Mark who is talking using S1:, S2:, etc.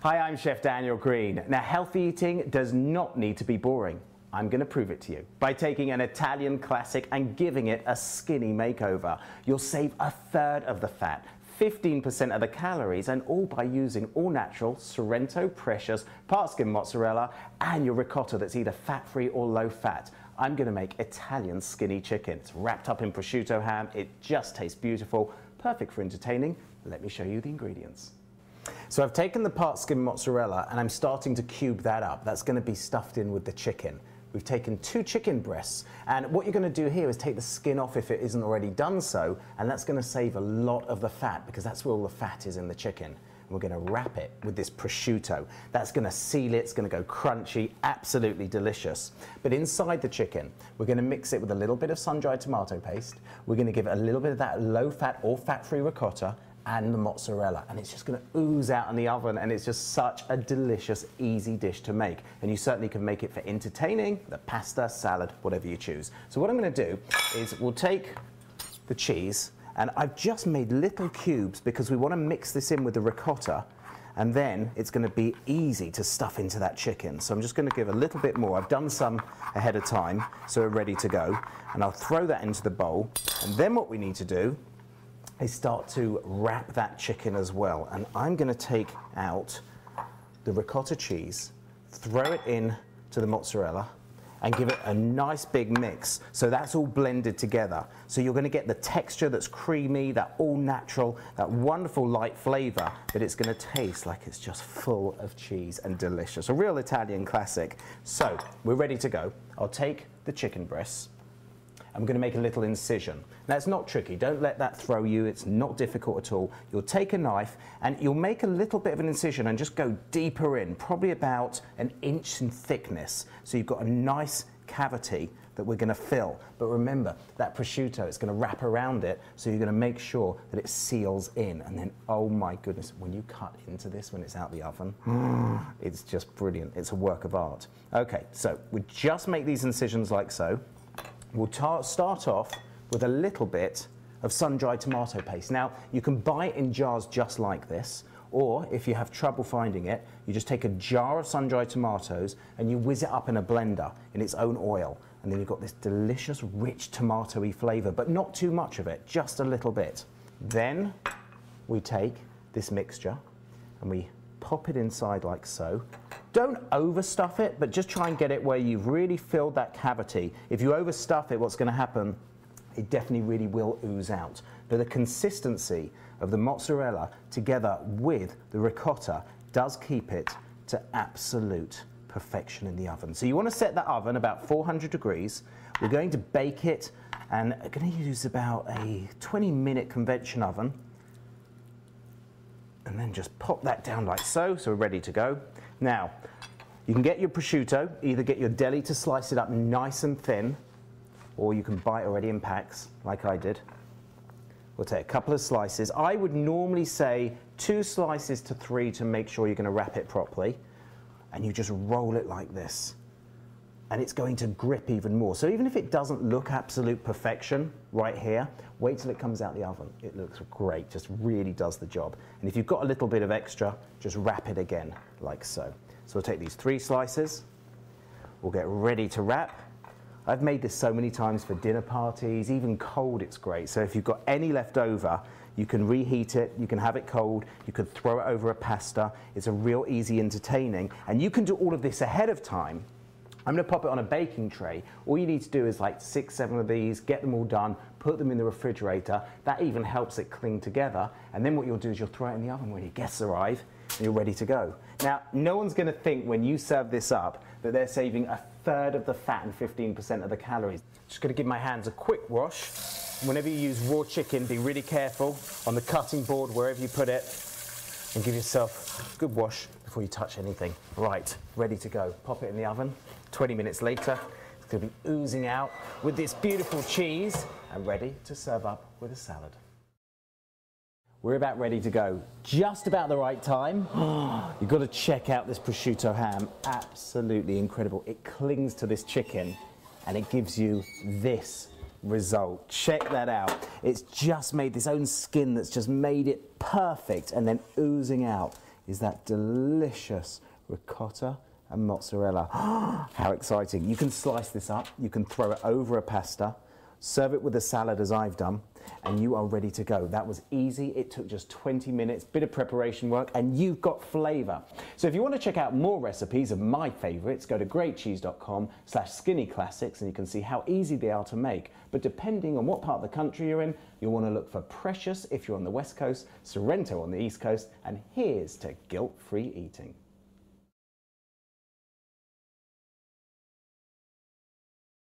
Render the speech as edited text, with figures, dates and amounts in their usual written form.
S1: Hi, I'm Chef Daniel Green. Now, healthy eating does not need to be boring. I'm going to prove it to you by taking an Italian classic and giving it a skinny makeover. You'll save a third of the fat, 15% of the calories, and all by using all-natural Sorrento Precious part skim mozzarella and your ricotta that's either fat-free or low-fat. I'm going to make Italian skinny chicken. It's wrapped up in prosciutto ham. It just tastes beautiful, perfect for entertaining. Let me show you the ingredients. So I've taken the part skim mozzarella and I'm starting to cube that up. That's going to be stuffed in with the chicken. We've taken 2 chicken breasts, and what you're going to do here is take the skin off if it isn't already done so, and that's going to save a lot of the fat because that's where all the fat is in the chicken. And we're going to wrap it with this prosciutto. That's going to seal it, it's going to go crunchy, absolutely delicious. But inside the chicken, we're going to mix it with a little bit of sun-dried tomato paste. We're going to give it a little bit of that low-fat or fat-free ricotta and the mozzarella, and it's just going to ooze out in the oven, and it's just such a delicious, easy dish to make. And you certainly can make it for entertaining, the pasta, salad, whatever you choose. So what I'm going to do is we'll take the cheese, and I've just made little cubes because we want to mix this in with the ricotta, and then it's going to be easy to stuff into that chicken. So I'm just going to give a little bit more. I've done some ahead of time, so we're ready to go, and I'll throw that into the bowl. And then what we need to do is start to wrap that chicken as well. And I'm going to take out the ricotta cheese, throw it in to the mozzarella, and give it a nice big mix. So that's all blended together. So you're going to get the texture that's creamy, that all natural, that wonderful light flavor, but it's going to taste like it's just full of cheese and delicious. A real Italian classic. So we're ready to go. I'll take the chicken breasts. I'm going to make a little incision. Now, it's not tricky. Don't let that throw you. It's not difficult at all. You'll take a knife and you'll make a little bit of an incision and just go deeper in, probably about 1 inch in thickness. So you've got a nice cavity that we're going to fill. But remember, that prosciutto is going to wrap around it, so you're going to make sure that it seals in. And then, oh my goodness, when you cut into this when it's out the oven, it's just brilliant. It's a work of art. Okay, so we just make these incisions like so. We'll start off with a little bit of sun-dried tomato paste. Now, you can buy it in jars just like this, or if you have trouble finding it, you just take a jar of sun-dried tomatoes and you whiz it up in a blender in its own oil. And then you've got this delicious, rich, tomatoey flavor, but not too much of it, just a little bit. Then we take this mixture and we pop it inside like so. Don't overstuff it, but just try and get it where you've really filled that cavity. If you overstuff it, what's going to happen, it definitely really will ooze out. But the consistency of the mozzarella together with the ricotta does keep it to absolute perfection in the oven. So you want to set that oven about 400 degrees. We're going to bake it, and I'm going to use about a 20-minute convection oven. And then just pop that down like so, so we're ready to go. Now, you can get your prosciutto, either get your deli to slice it up nice and thin, or you can buy it already in packs, like I did. We'll take a couple of slices. I would normally say 2 slices to 3 to make sure you're going to wrap it properly. And you just roll it like this. And it's going to grip even more. So even if it doesn't look absolute perfection right here, wait till it comes out the oven. It looks great, just really does the job. And if you've got a little bit of extra, just wrap it again, like so. So we'll take these 3 slices, we'll get ready to wrap. I've made this so many times for dinner parties, even cold it's great. So if you've got any left over, you can reheat it, you can have it cold, you could throw it over a pasta. It's a real easy entertaining, and you can do all of this ahead of time. I'm going to pop it on a baking tray. All you need to do is like 6, 7 of these, get them all done, put them in the refrigerator. That even helps it cling together. And then what you'll do is you'll throw it in the oven when your guests arrive and you're ready to go. Now, no one's going to think when you serve this up that they're saving a third of the fat and 15% of the calories. Just going to give my hands a quick wash. Whenever you use raw chicken, be really careful on the cutting board, wherever you put it, and give yourself a good wash before you touch anything. Right, ready to go. Pop it in the oven. 20 minutes later, it's going to be oozing out with this beautiful cheese and ready to serve up with a salad. We're about ready to go. Just about the right time. You've got to check out this prosciutto ham. Absolutely incredible. It clings to this chicken and it gives you this result. Check that out. It's just made this own skin that's just made it perfect and then oozing out is that delicious ricotta and mozzarella. How exciting. You can slice this up, you can throw it over a pasta, serve it with a salad as I've done, and you are ready to go. That was easy. It took just 20 minutes, bit of preparation work, and you've got flavor. So if you want to check out more recipes of my favorites, go to greatcheese.com/skinnyclassics and you can see how easy they are to make. But depending on what part of the country you're in, you'll want to look for Precious if you're on the West Coast, Sorrento on the East Coast, and here's to guilt-free eating.